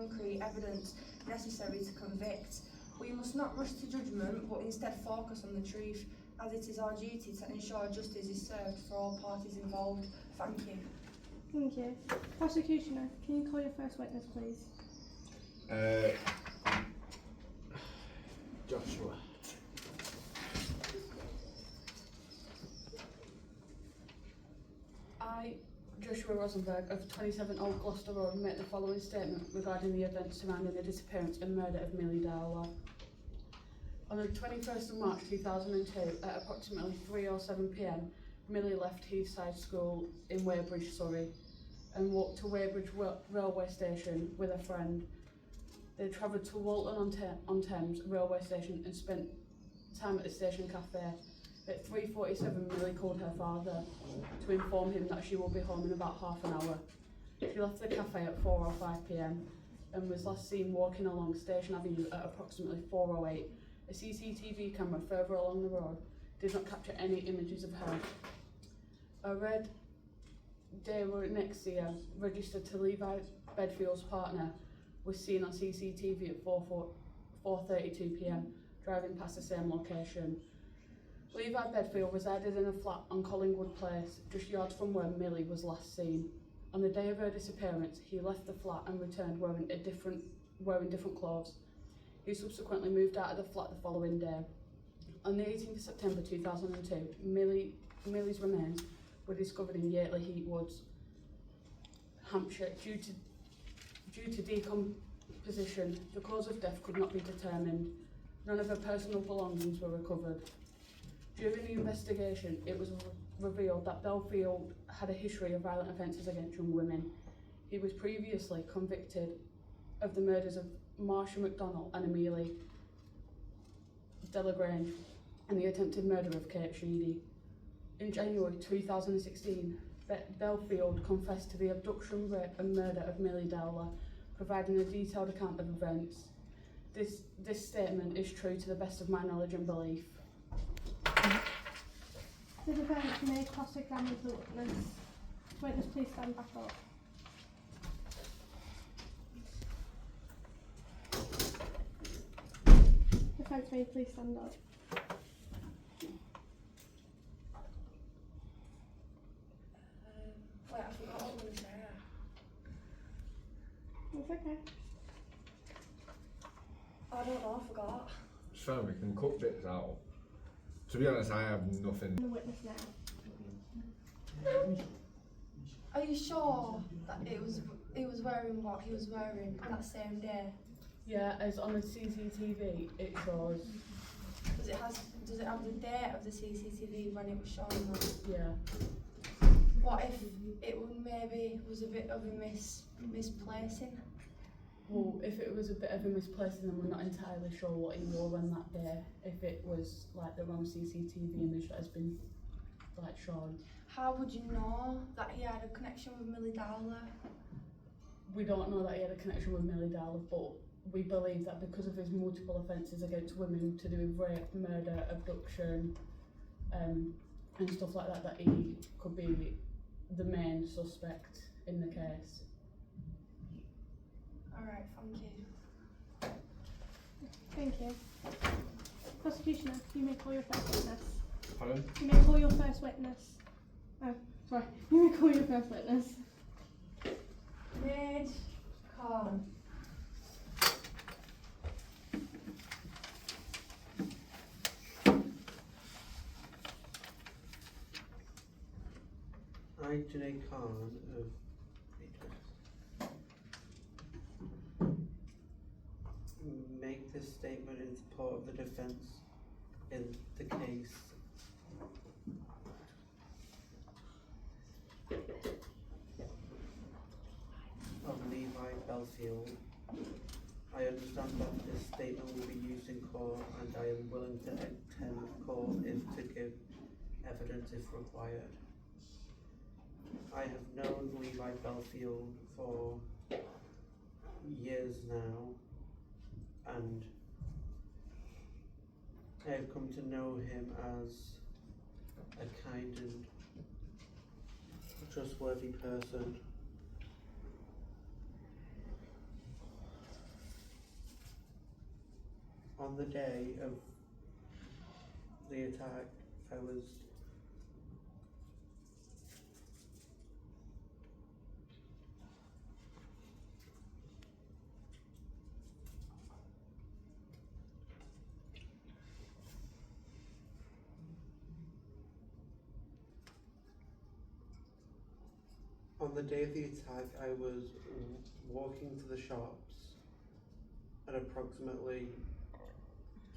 concrete evidence necessary to convict. We must not rush to judgment, but instead focus on the truth, as it is our duty to ensure justice is served for all parties involved. Thank you. Thank you. Prosecutioner, can you call your first witness, please? Joshua. I, Joshua Rosenberg of 27 Old Gloucester Road, make the following statement regarding the events surrounding the disappearance and murder of Millie Dowler. On the 21st of March 2002, at approximately 3:07 p.m, Millie left Heathside School in Weybridge, Surrey, and walked to Weybridge railway station with a friend. They travelled to Walton-on-Thames railway station and spent time at the station cafe. At 3:47, Millie called her father to inform him that she will be home in about half an hour. She left the cafe at 4:05 p.m. and was last seen walking along Station Avenue at approximately 4:08. A CCTV camera further along the road did not capture any images of her. A red Daewoo Nexia, registered to Levi Bedfield's partner, was seen on CCTV at 4:32 p.m, driving past the same location. Levi Bedfield resided in a flat on Collingwood Place, just yards from where Millie was last seen. On the day of her disappearance, he left the flat and returned wearing different clothes. He subsequently moved out of the flat the following day. On the 18th of September 2002, Millie's remains were discovered in Yateley Heat Woods, Hampshire. Due to decomposition, the cause of death could not be determined. None of her personal belongings were recovered. During the investigation, it was revealed that Belfield had a history of violent offences against young women. He was previously convicted of the murders of Marsha McDonnell and Amelia Delagrange and the attempted murder of Kate Sheedy. In January 2016, Belfield confessed to the abduction, rape and murder of Millie Dowler, providing a detailed account of events. This statement is true to the best of my knowledge and belief. The defence may cross-examine the witness. Witness, please stand back up. Defence, may you please stand up. Wait, I forgot what I was going to say. It's okay. I don't know, I forgot. It's fine, we can cut bits out. To be honest, I have nothing. The witness now. Are you sure that it was wearing what he was wearing on that same day? Yeah, as on the CCTV, it shows. Does it have the date of the CCTV when it was shown? Yeah. What if it maybe was a bit of a misplacing? Well, if it was a bit of a misplacing, then we're not entirely sure what he wore on that day. If it was like the wrong CCTV image that has been like shown. How would you know that he had a connection with Millie Dowler? We don't know that he had a connection with Millie Dowler, but we believe that because of his multiple offences against women to do with rape, murder, abduction, and stuff like that, that he could be the main suspect in the case. Alright, thank you. Thank you. Prosecutioner, you may call your first witness. Pardon? You may call your first witness. Oh, sorry. You may call your first witness. Midge Khan. I, Junaid Khan of make this statement in support of the defence in the case of Levi Belfield. I understand that this statement will be used in court, and I am willing to attend court if to give evidence if required. I have known Levi Belfield for years now, and I have come to know him as a kind and trustworthy person. On the day of the attack, I was on the day of the attack, I was walking to the shops at approximately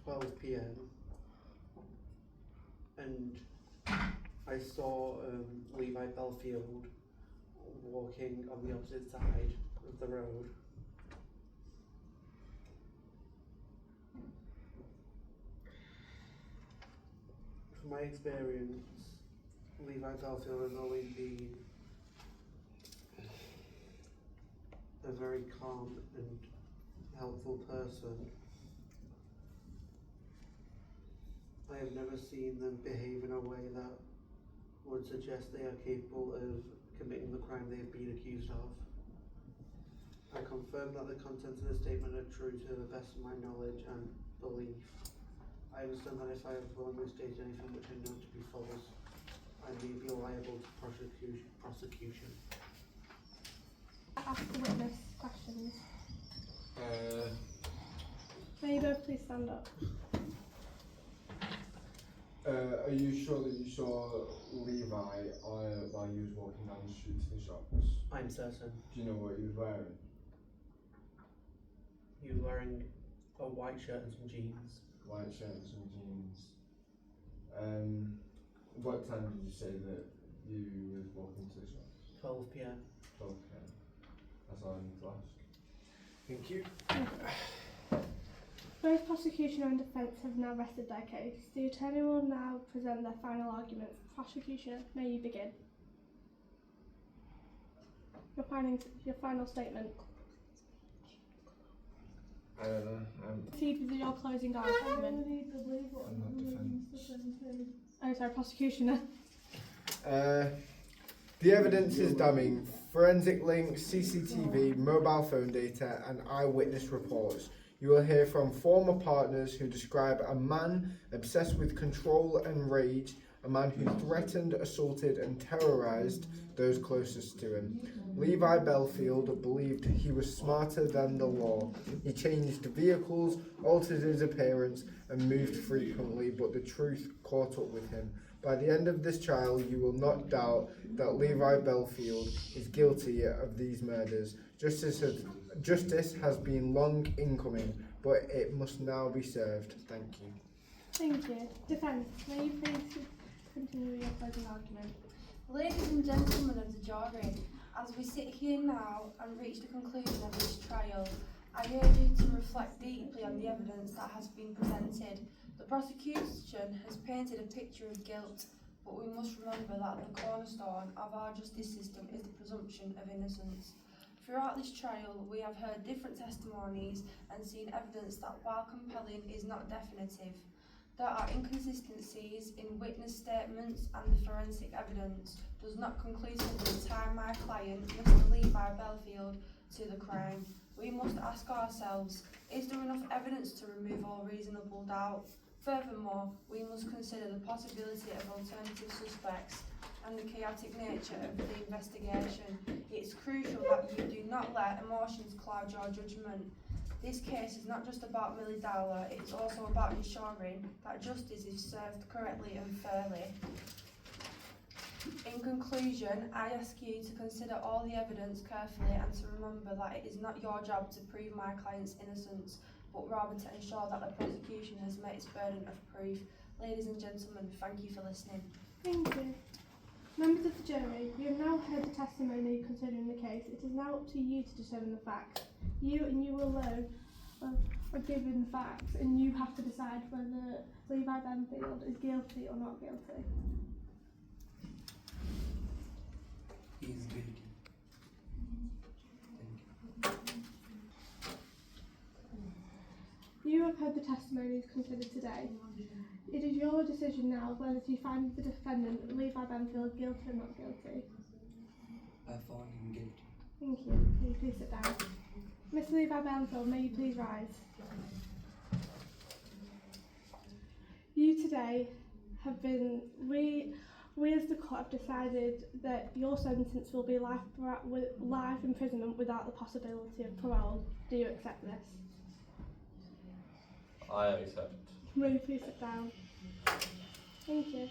12 p.m. and I saw Levi Belfield walking on the opposite side of the road. From my experience, Levi Belfield has always been a very calm and helpful person. I have never seen them behave in a way that would suggest they are capable of committing the crime they have been accused of. I confirm that the contents of the statement are true to the best of my knowledge and belief. I understand that if I have wrongly stated anything which I know to be false, I may be liable to prosecution. Ask the witness questions. May you both please stand up? Are you sure that you saw Levi while he was walking down the street to the shops? I'm certain. Do you know what he was wearing? He was wearing a white shirt and some jeans. White shirt and some jeans. What time did you say that you was walking to the shops? 12 p.m. 12 p.m. That's all I need to ask. Thank you. Both prosecution and defence have now rested their case. The attorney will now present their final arguments. Prosecution, may you begin. Your final statement. I don't know. Proceed with your closing argument. I'm not defence. Oh, sorry, prosecutioner. The evidence is damning. Forensic links, CCTV, mobile phone data, and eyewitness reports. You will hear from former partners who describe a man obsessed with control and rage, a man who threatened, assaulted, and terrorized those closest to him. Levi Belfield believed he was smarter than the law. He changed vehicles, altered his appearance, and moved frequently, but the truth caught up with him. By the end of this trial, you will not doubt that Levi Belfield is guilty of these murders. Justice has been long incoming, but it must now be served. Thank you. Thank you. Defence, may you please continue your closing argument? Ladies and gentlemen of the jury, as we sit here now and reach the conclusion of this trial, I urge you to reflect deeply on the evidence that has been presented. The prosecution has painted a picture of guilt, but we must remember that the cornerstone of our justice system is the presumption of innocence. Throughout this trial, we have heard different testimonies and seen evidence that, while compelling, is not definitive. There are inconsistencies in witness statements, and the forensic evidence does not conclusively tie my client, Mr. Levi Belfield, to the crime. We must ask ourselves, is there enough evidence to remove all reasonable doubt? Furthermore, we must consider the possibility of alternative suspects and the chaotic nature of the investigation. It's crucial that you do not let emotions cloud your judgment. This case is not just about Millie Dowler, it's also about ensuring that justice is served correctly and fairly. In conclusion, I ask you to consider all the evidence carefully and to remember that it is not your job to prove my client's innocence, but rather to ensure that the prosecution has met its burden of proof. Ladies and gentlemen, thank you for listening. Thank you. Members of the jury, you have now heard the testimony concerning the case. It is now up to you to determine the facts. You and you alone are given the facts, and you have to decide whether Levi Belfield is guilty or not guilty. He is guilty. You have heard the testimonies considered today. It is your decision now whether to find the defendant, Levi Belfield, guilty or not guilty. I found him guilty. Thank you. May you please sit down. Miss Levi Belfield, may you please rise. today have been, we as the court have decided that your sentence will be life imprisonment without the possibility of parole. Do you accept this? I accept. Will you please sit down? Thank you.